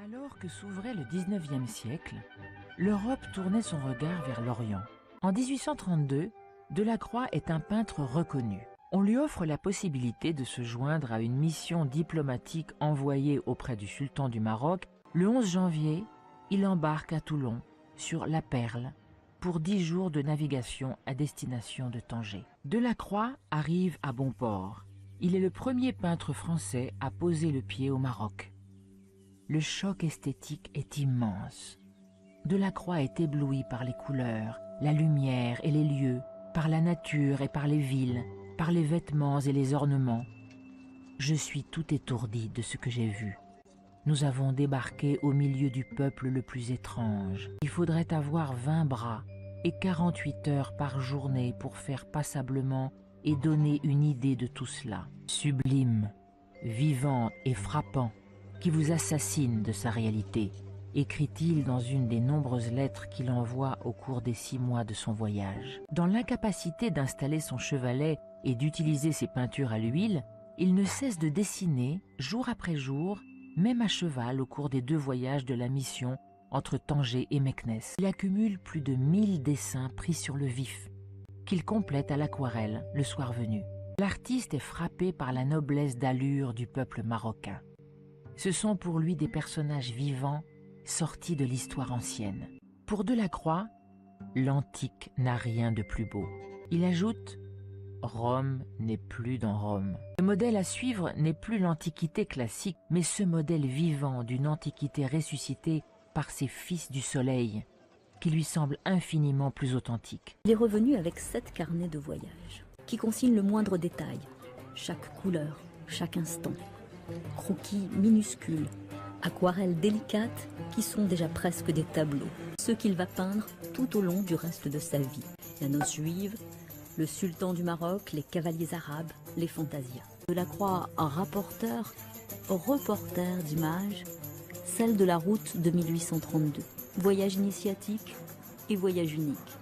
Alors que s'ouvrait le XIXe siècle, l'Europe tournait son regard vers l'Orient. En 1832, Delacroix est un peintre reconnu. On lui offre la possibilité de se joindre à une mission diplomatique envoyée auprès du sultan du Maroc. Le 11 janvier, il embarque à Toulon, sur la Perle, pour 10 jours de navigation à destination de Tanger. Delacroix arrive à bon port. Il est le premier peintre français à poser le pied au Maroc. Le choc esthétique est immense. Delacroix est ébloui par les couleurs, la lumière et les lieux, par la nature et par les villes, par les vêtements et les ornements. Je suis tout étourdi de ce que j'ai vu. Nous avons débarqué au milieu du peuple le plus étrange. Il faudrait avoir 20 bras et 48 heures par journée pour faire passablement et donner une idée de tout cela. Sublime, vivant et frappant, qui vous assassine de sa réalité, écrit-il dans une des nombreuses lettres qu'il envoie au cours des 6 mois de son voyage. Dans l'incapacité d'installer son chevalet et d'utiliser ses peintures à l'huile, il ne cesse de dessiner, jour après jour, même à cheval au cours des 2 voyages de la mission entre Tanger et Meknès. Il accumule plus de 1000 dessins pris sur le vif, qu'il complète à l'aquarelle le soir venu. L'artiste est frappé par la noblesse d'allure du peuple marocain. Ce sont pour lui des personnages vivants sortis de l'histoire ancienne. Pour Delacroix, l'antique n'a rien de plus beau. Il ajoute « Rome n'est plus dans Rome ». Le modèle à suivre n'est plus l'antiquité classique, mais ce modèle vivant d'une antiquité ressuscitée par ses fils du soleil, qui lui semble infiniment plus authentique. Il est revenu avec 7 carnets de voyage, qui consignent le moindre détail, chaque couleur, chaque instant. Croquis minuscules, aquarelles délicates qui sont déjà presque des tableaux. Ceux qu'il va peindre tout au long du reste de sa vie. La noce juive, le sultan du Maroc, les cavaliers arabes, les fantasias. Delacroix, un rapporteur, reporter d'images, celle de la route de 1832. Voyage initiatique et voyage unique.